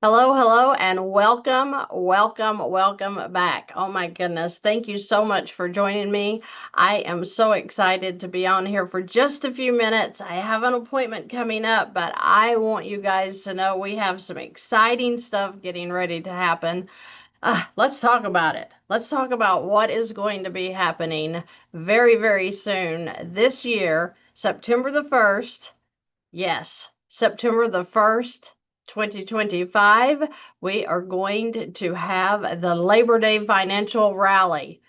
Hello, hello, and welcome back. Oh my goodness. Thank you so much for joining me. I am so excited to be on here for just a few minutes. I have an appointment coming up, but I want you guys to know we have some exciting stuff getting ready to happen. Let's talk about it. Let's talk about what is going to be happening very, very soon this year, September the 1st. Yes, September the 1st, 2025, we are going to have the Labor Day financial rally.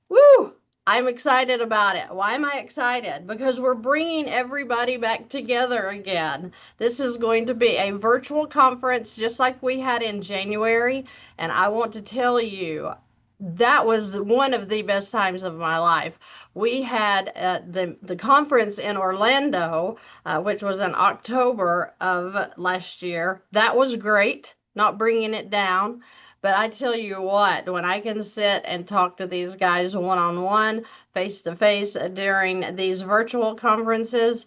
Woo! I'm excited about it. Why am I excited? Because we're bringing everybody back together again. This is going to be a virtual conference just like we had in January. And I want to tell you, that was one of the best times of my life. We had the conference in Orlando, which was in October of last year. That was great, not bringing it down. But I tell you what, when I can sit and talk to these guys one on one, face to face during these virtual conferences,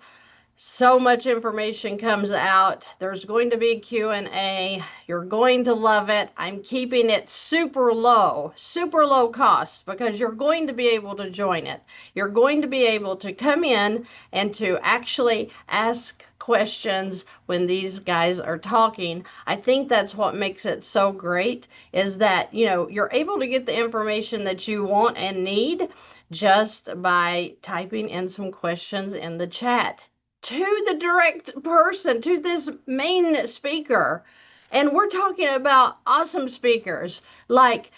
so much information comes out. There's going to be a Q&A. You're going to love it. I'm keeping it super low cost because you're going to be able to join it. You're going to be able to come in and to actually ask questions when these guys are talking. I think that's what makes it so great is that, you're able to get the information that you want and need just by typing in some questions in the chat to the direct person, to this main speaker. And we're talking about awesome speakers like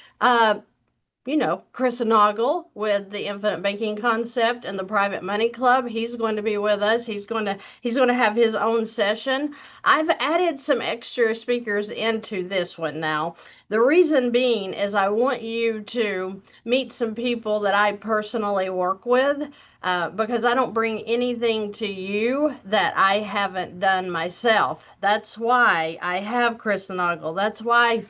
Chris with the Infinite Banking Concept and the Private Money Club. He's going to be with us. He's going to have his own session. I've added some extra speakers into this one now. The reason being is I want you to meet some people that I personally work with. Because I don't bring anything to you that I haven't done myself. That's why I have Chris. That's why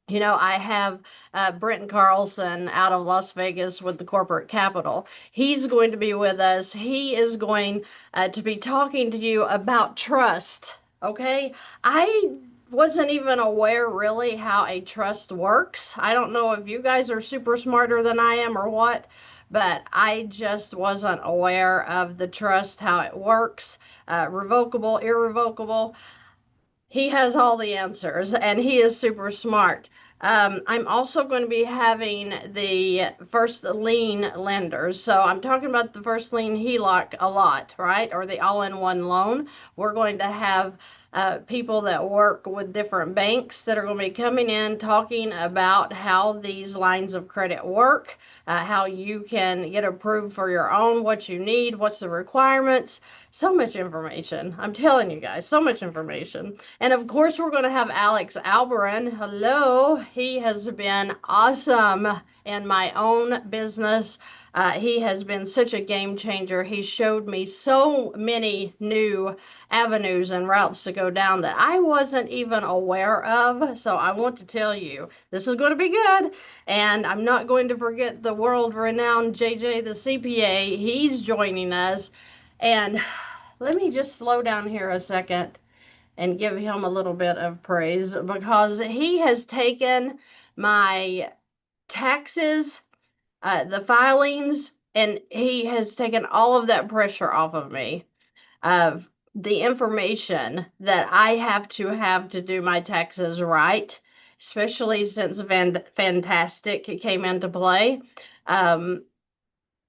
I have Brenton Carlson out of Las Vegas with the corporate capital. He's going to be with us. He is going to be talking to you about trust. Okay. I wasn't even aware really how a trust works. I don't know if you guys are super smarter than I am or what, but I just wasn't aware of the trust, how it works, revocable, irrevocable. He has all the answers and he is super smart. I'm also going to be having the first lien lenders. So I'm talking about the first lien HELOC a lot, right? Or the all-in-one loan. We're going to have people that work with different banks that are going to be coming in talking about how these lines of credit work, how you can get approved for your own, what you need, what's the requirements. So much information. I'm telling you guys, so much information. And of course, we're going to have Alex Alberin. Hello. He has been awesome in my own business. He has been such a game changer. He showed me so many new avenues and routes to go down that I wasn't even aware of. So I want to tell you, this is going to be good. And I'm not going to forget the world renowned JJ, the CPA. He's joining us. And let me just slow down here a second and give him a little bit of praise because he has taken my taxes, the filings, and he has taken all of that pressure off of me of the information that I have to do my taxes right, especially since VANNtastic came into play. Um,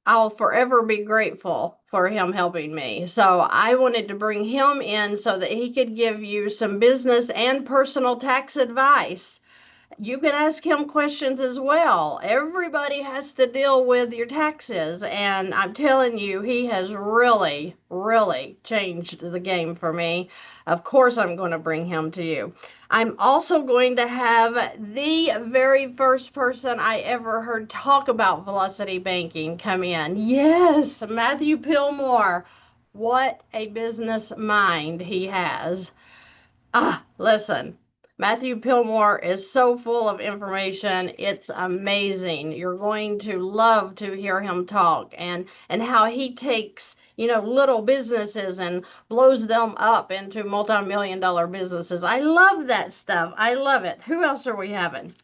I'll forever be grateful for him helping me. So I wanted to bring him in so that he could give you some business and personal tax advice. You can ask him questions as well. Everybody has to deal with your taxes, and I'm telling you, he has really, really changed the game for me. Of course, I'm going to bring him to you. I'm also going to have the very first person I ever heard talk about velocity banking come in. Yes, Matthew Pillmore. What a business mind he has. Listen. Matthew Pillmore is so full of information. It's amazing. You're going to love to hear him talk and how he takes, little businesses and blows them up into multi-million dollar businesses. I love that stuff. I love it. Who else are we having?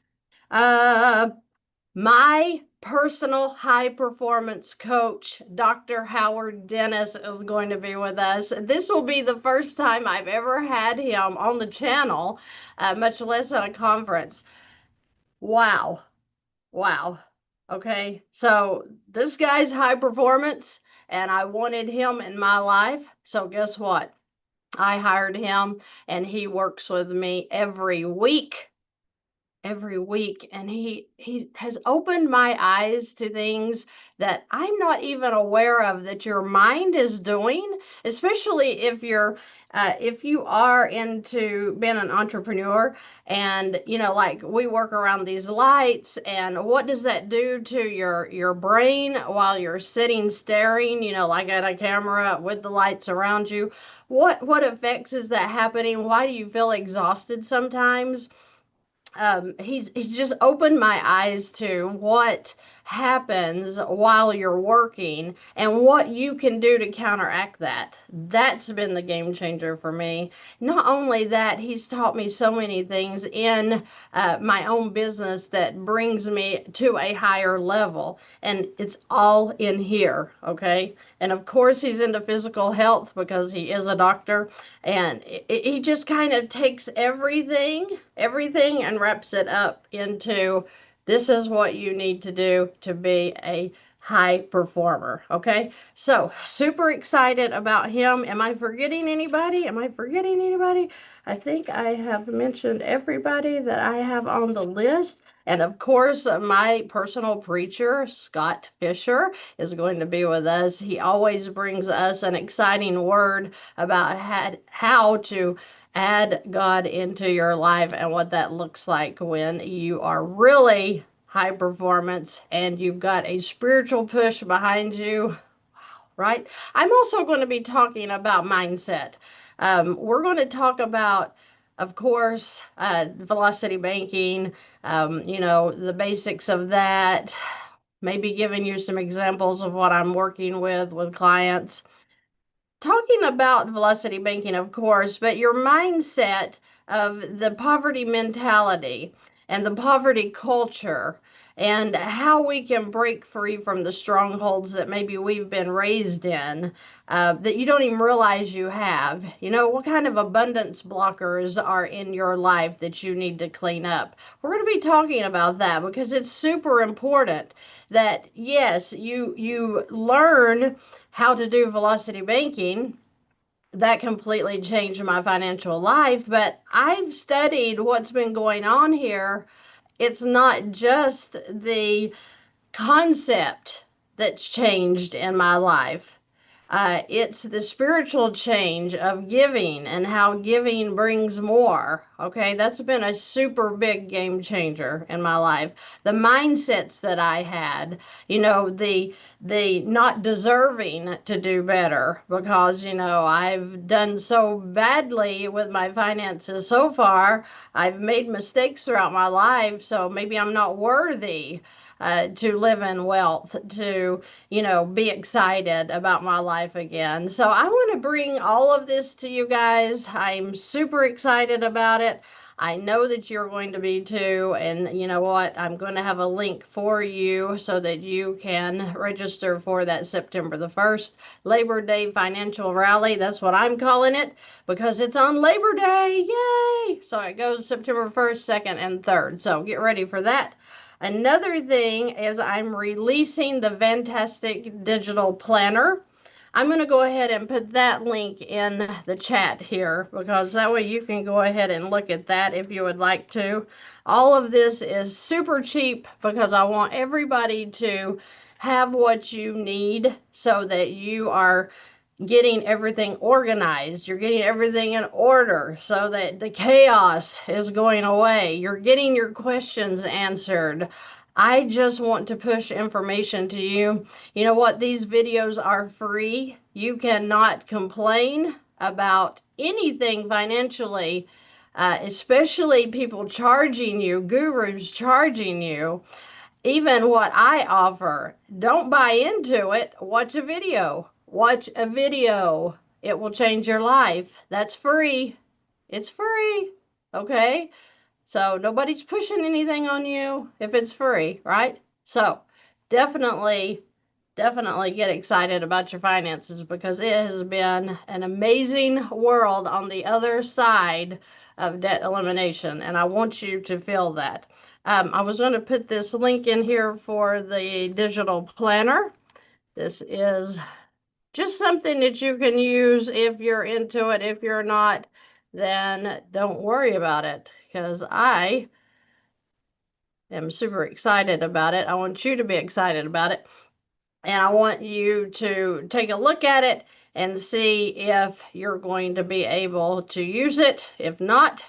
Uh, my personal high performance coach, Dr. Howard Dennis, is going to be with us. This will be the first time I've ever had him on the channel, much less at a conference. Wow. Wow. Okay. So this guy's high performance, and I wanted him in my life. So guess what? I hired him, and he works with me every week, and he has opened my eyes to things that I'm not even aware of that your mind is doing, especially if you are into being an entrepreneur. And like, we work around these lights, and what does that do to your brain while you're sitting staring, like at a camera with the lights around you? What effects is that happening? Why do you feel exhausted sometimes? He's just opened my eyes to what happens while you're working and what you can do to counteract that. That's been the game changer for me. Not only that, he's taught me so many things in my own business that brings me to a higher level, and it's all in here. Okay. And of course, he's into physical health because he is a doctor, and he just kind of takes everything and wraps it up into, this is what you need to do to be a high performer. Okay. So super excited about him. Am I forgetting anybody? I think I have mentioned everybody that I have on the list. And of course, my personal preacher, Scott Fisher, is going to be with us. He always brings us an exciting word about how to add God into your life and what that looks like when you are really high performance and you've got a spiritual push behind you. Right? I'm also going to be talking about mindset. We're going to talk about, of course, velocity banking, the basics of that, maybe giving you some examples of what I'm working with clients. Talking about velocity banking, of course, but your mindset of the poverty mentality and the poverty culture, and how we can break free from the strongholds that maybe we've been raised in, that you don't even realize you have. What kind of abundance blockers are in your life that you need to clean up? We're going to be talking about that because it's super important that, yes, you learn how to do velocity banking. That completely changed my financial life, but I've studied what's been going on here. It's not just the concept that's changed in my life. It's the spiritual change of giving and how giving brings more. Okay, that's been a super big game changer in my life. The mindsets that I had, the not deserving to do better because I've done so badly with my finances so far. I've made mistakes throughout my life, so maybe I'm not worthy to live in wealth, to, be excited about my life again. So I want to bring all of this to you guys. I'm super excited about it. I know that you're going to be too. And you know what? I'm going to have a link for you so that you can register for that September the 1st Labor Day Financial Rally. That's what I'm calling it because it's on Labor Day. Yay! So it goes September 1st, 2nd, and 3rd. So get ready for that. Another thing is I'm releasing the VANNtastic digital planner. I'm going to go ahead and put that link in the chat here because that way you can go ahead and look at that if you would like to. All of this is super cheap because I want everybody to have what you need so that you are getting everything organized. You're getting everything in order so that the chaos is going away. You're getting your questions answered. I just want to push information to you. You know what? These videos are free. You cannot complain about anything financially especially people charging you, gurus charging you, even what I offer. Don't buy into it. Watch a video. Watch a video. It will change your life. That's free. It's free. Okay? So nobody's pushing anything on you if it's free, right? So definitely, definitely get excited about your finances because it has been an amazing world on the other side of debt elimination. And I want you to feel that. I was going to put this link in here for the digital planner. This is just something that you can use if you're into it. If you're not, then don't worry about it because I am super excited about it. I want you to be excited about it. And I want you to take a look at it and see if you're going to be able to use it. If not,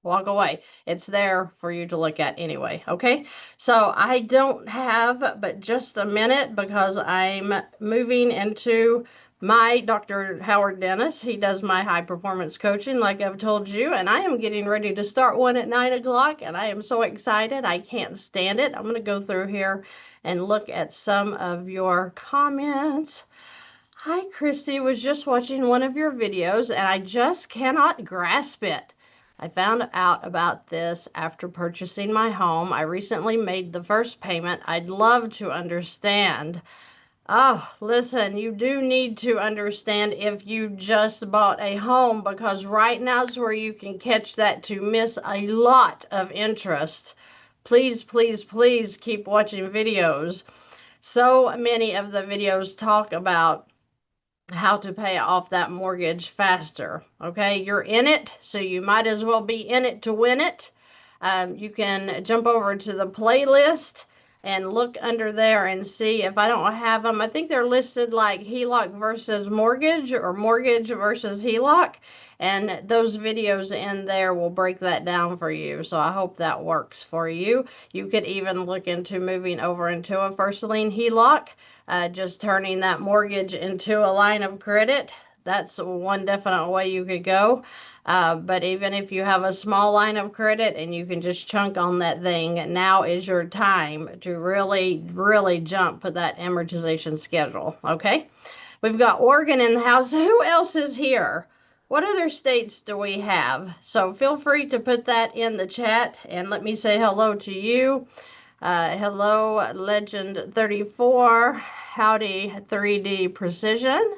walk away. It's there for you to look at anyway, okay? So I don't have but just a minute because I'm moving into my Dr. Howard Dennis. He does my high performance coaching, like I've told you, and I am getting ready to start one at 9 o'clock, and I am so excited. I can't stand it. I'm going to go through here and look at some of your comments. Hi, Christy. Was just watching one of your videos, and I just cannot grasp it. I found out about this after purchasing my home. I recently made the first payment. I'd love to understand. Oh, listen, you do need to understand if you just bought a home because right now is where you can catch that to miss a lot of interest. Please, please, please keep watching videos. So many of the videos talk about how to pay off that mortgage faster. Okay, you're in it, so you might as well be in it to win it. You can jump over to the playlist and look under there and see if I don't have them. I think they're listed like HELOC versus mortgage or mortgage versus HELOC. And those videos in there will break that down for you. So I hope that works for you. You could even look into moving over into a first lien HELOC, just turning that mortgage into a line of credit. That's one definite way you could go. But even if you have a small line of credit and you can just chunk on that thing, now is your time to really, really jump that amortization schedule. Okay? We've got Oregon in the house. Who else is here? What other states do we have? So feel free to put that in the chat and let me say hello to you. Hello, Legend 34. Howdy, 3D Precision.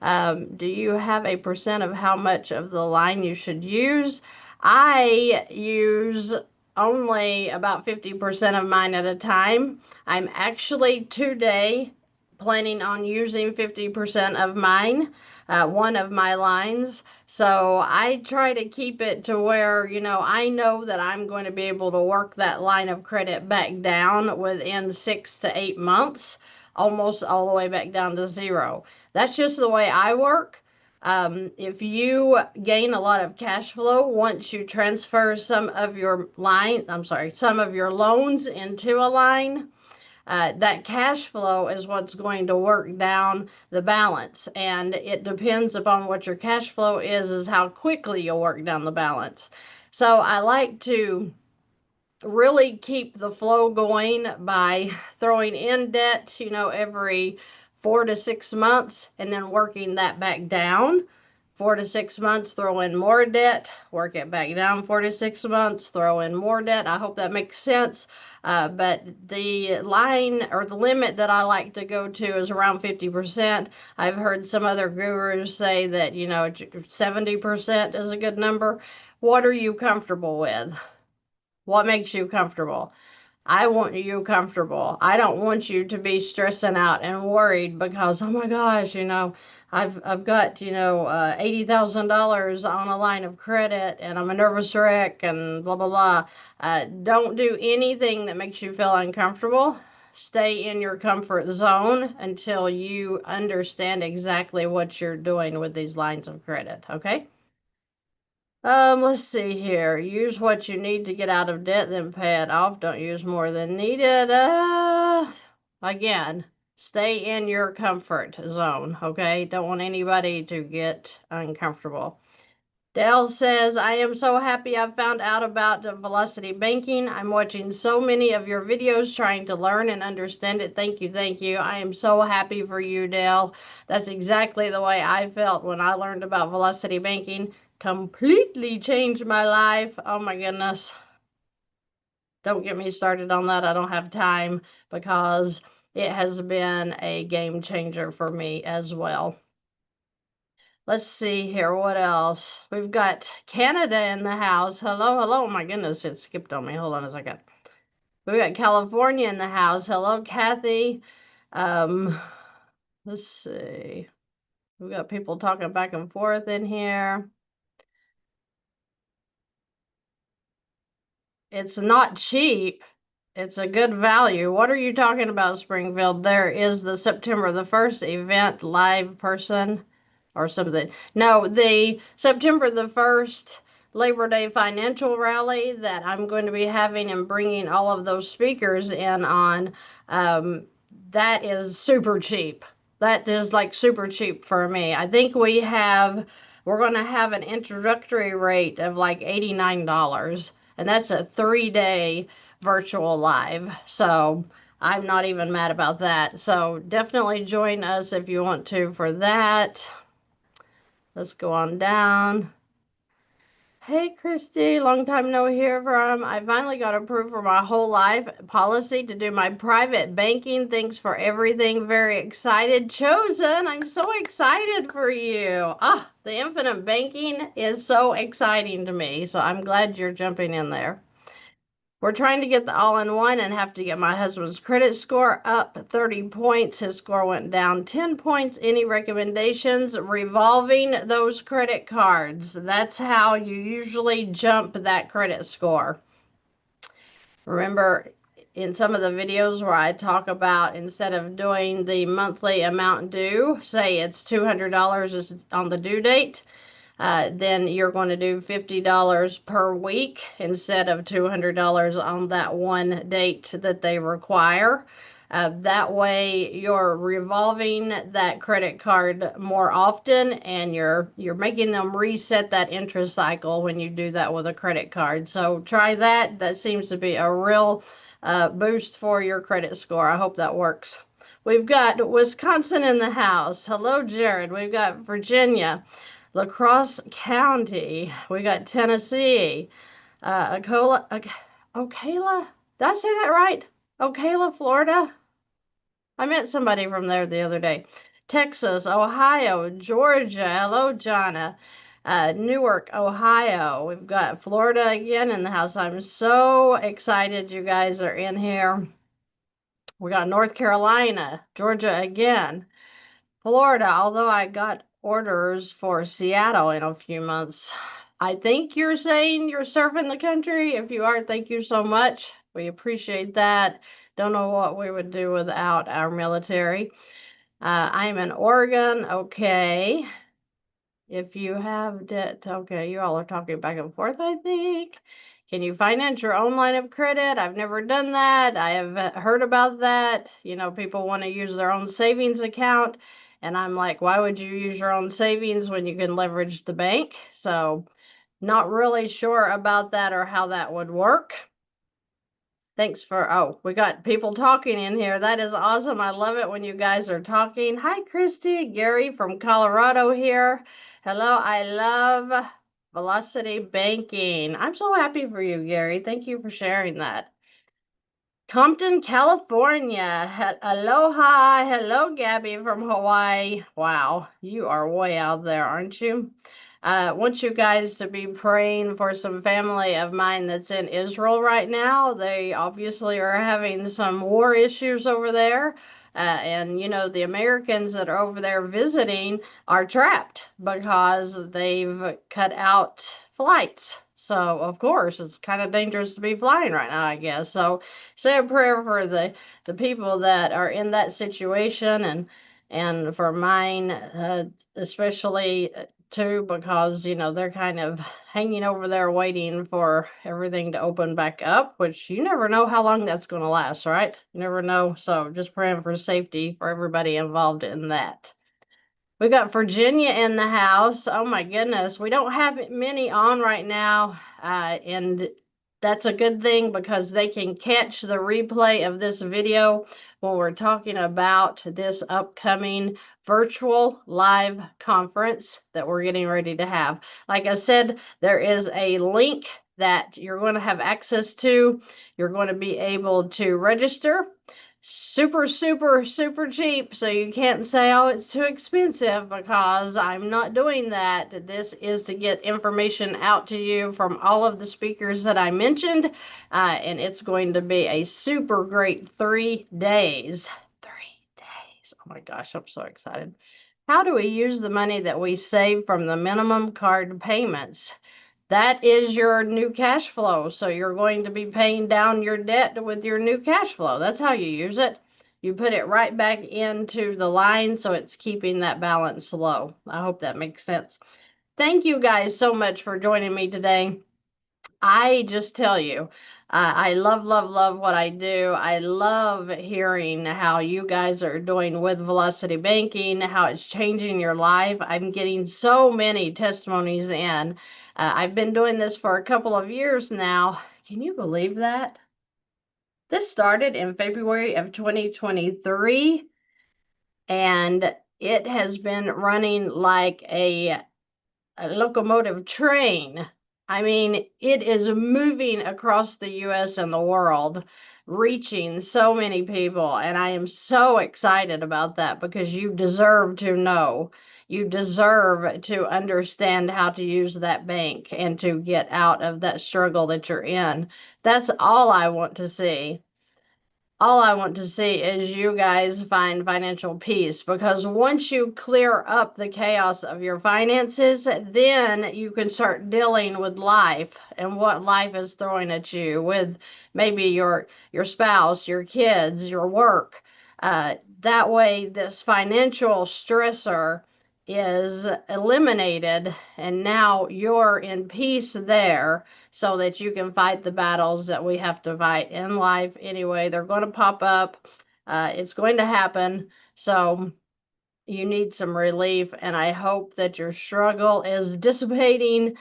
Do you have a percent of how much of the line you should use? I use only about 50% of mine at a time. I'm actually today planning on using 50% of mine, one of my lines. So I try to keep it to where, I know that I'm going to be able to work that line of credit back down within 6 to 8 months, almost all the way back down to zero. That's just the way I work. If you gain a lot of cash flow once you transfer some of your some of your loans into a line, that cash flow is what's going to work down the balance. And it depends upon what your cash flow is how quickly you'll work down the balance. So I like to really keep the flow going by throwing in debt, every 4 to 6 months and then working that back down. 4 to 6 months, throw in more debt, work it back down 4 to 6 months, throw in more debt. I hope that makes sense. But the line or the limit that I like to go to is around 50%. I've heard some other gurus say that, 70% is a good number. What are you comfortable with? What makes you comfortable? I want you comfortable. I don't want you to be stressing out and worried because, oh my gosh, I've got, $80,000 on a line of credit and I'm a nervous wreck and blah, blah, blah. Don't do anything that makes you feel uncomfortable. Stay in your comfort zone until you understand exactly what you're doing with these lines of credit, okay? Let's see here. Use what you need to get out of debt, then pay it off. Don't use more than needed. Again, stay in your comfort zone, okay? Don't want anybody to get uncomfortable. Dale says, I am so happy I found out about the Velocity Banking. I'm watching so many of your videos trying to learn and understand it. Thank you, thank you. I am so happy for you, Dale. That's exactly the way I felt when I learned about Velocity Banking. Completely changed my life. Oh my goodness. Don't get me started on that. I don't have time because it has been a game changer for me as well. Let's see here. What else? We've got Canada in the house. Hello, hello. Oh my goodness, it skipped on me. Hold on a second. We've got California in the house. Hello, Kathy. Um, let's see. We've got people talking back and forth in here. It's not cheap. It's a good value. What are you talking about, Springfield? There is the September the 1st event live person or something. No, the September the 1st Labor Day financial rally that I'm going to be having and bringing all of those speakers in on, that is super cheap. That is like super cheap for me. I think we're going to have an introductory rate of like $89, and that's a 3-day virtual live. So I'm not even mad about that. So definitely join us if you want to for that. Let's go on down. Hey, Christy, long time no hear from. I finally got approved for my whole life policy to do my private banking. Thanks for everything. Very excited. Chosen, I'm so excited for you. Ah, the infinite banking is so exciting to me. So I'm glad you're jumping in there. We're trying to get the all-in-one and have to get my husband's credit score up 30 points. His score went down 10 points. Any recommendations? Revolving those credit cards. That's how you usually jump that credit score. Remember in some of the videos where I talk about instead of doing the monthly amount due, say it's $200 on the due date, then you're going to do $50 per week instead of $200 on that one date that they require. That way you're revolving that credit card more often, and you're making them reset that interest cycle when you do that with a credit card. So try that. That seems to be a real boost for your credit score. I hope that works. We've got Wisconsin in the house. Hello, Jared. We've got Virginia. La Crosse County. We got Tennessee. Ocala. Did I say that right? Ocala, Florida. I met somebody from there the other day. Texas, Ohio, Georgia. Hello, Jonna. Newark, Ohio. We've got Florida again in the house. I'm so excited you guys are in here. We got North Carolina, Georgia again. Florida, although I got orders for Seattle in a few months. I think you're saying you're serving the country. If you are, thank you so much. We appreciate that. Don't know what we would do without our military. I'm in Oregon. Okay. If you have debt, okay, you all are talking back and forth, I think. Can you finance your own line of credit? I've never done that. I have heard about that. You know, people want to use their own savings account. And I'm like, why would you use your own savings when you can leverage the bank? So, not really sure about that or how that would work. Thanks for, oh, we got people talking in here. That is awesome. I love it when you guys are talking. Hi, Christy. Gary from Colorado here. Hello, I love Velocity Banking. I'm so happy for you, Gary. Thank you for sharing that. Compton, California. Aloha. Hello, Gabby from Hawaii. Wow, you are way out there, aren't you? I want you guys to be praying for some family of mine that's in Israel right now. They obviously are having some war issues over there. And, you know, the Americans that are over there visiting are trapped because they've cut out flights. So, of course, it's kind of dangerous to be flying right now, I guess. So, say a prayer for the people that are in that situation, and for mine, especially too, because you know they're kind of hanging over there waiting for everything to open back up, which you never know how long that's going to last, right? You never know. So, just praying for safety for everybody involved in that. We got Virginia in the house. Oh my goodness. We don't have many on right now. And that's a good thing because they can catch the replay of this video when we're talking about this upcoming virtual live conference that we're getting ready to have. Like I said, there is a link that you're going to have access to. You're going to be able to register super, super, super cheap. So you can't say, oh, it's too expensive, because I'm not doing that. This is to get information out to you from all of the speakers that I mentioned. And it's going to be a super great 3 days. 3 days. Oh my gosh, I'm so excited. How do we use the money that we save from the minimum card payments? That is your new cash flow. So you're going to be paying down your debt with your new cash flow. That's how you use it. You put it right back into the line, so it's keeping that balance low. I hope that makes sense. Thank you guys so much for joining me today. I just tell you, I love, love, love what I do. I love hearing how you guys are doing with Velocity Banking, how it's changing your life. I'm getting so many testimonies in. I've been doing this for a couple of years now. Can you believe that? This started in February of 2023, and it has been running like a locomotive train. I mean, it is moving across the US and the world, reaching so many people. And I am so excited about that, because you deserve to know. You deserve to understand how to use that bank and to get out of that struggle that you're in. That's all I want to see. All I want to see is you guys find financial peace, because once you clear up the chaos of your finances, then you can start dealing with life and what life is throwing at you, with maybe your spouse, your kids, your work. That way, this financial stressor is eliminated, and now you're in peace there, so that you can fight the battles that we have to fight in life anyway. They're going to pop up. It's going to happen. So you need some relief, and I hope that your struggle is dissipating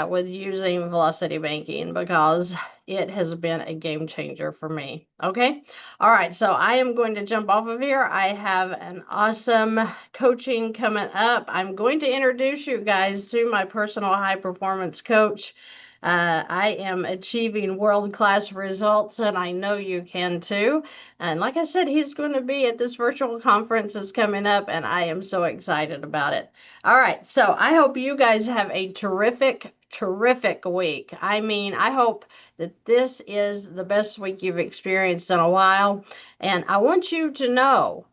with using Velocity Banking, because it has been a game changer for me. Okay. All right. So I am going to jump off of here. I have an awesome coaching coming up. I'm going to introduce you guys to my personal high performance coach. I am achieving world-class results, and I know you can too. And like I said, he's going to be at this virtual conference that's coming up, and I am so excited about it. All right, so I hope you guys have a terrific, terrific week. I mean, I hope that this is the best week you've experienced in a while. And I want you to know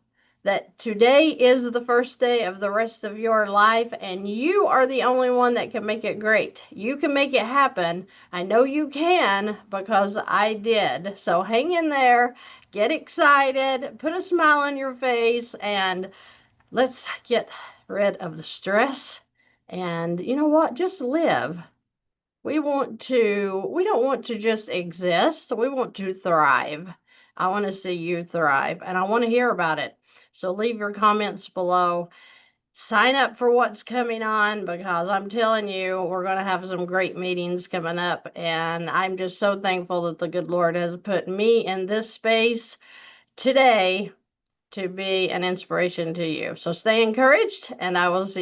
that today is the first day of the rest of your life, and you are the only one that can make it great. You can make it happen. I know you can, because I did. So hang in there, get excited, put a smile on your face, and let's get rid of the stress. And you know what? Just live. We don't want to just exist. We want to thrive. I want to see you thrive, and I want to hear about it. So leave your comments below. Sign up for what's coming on, because I'm telling you, we're going to have some great meetings coming up. And I'm just so thankful that the good Lord has put me in this space today to be an inspiration to you. So stay encouraged, and I will see you.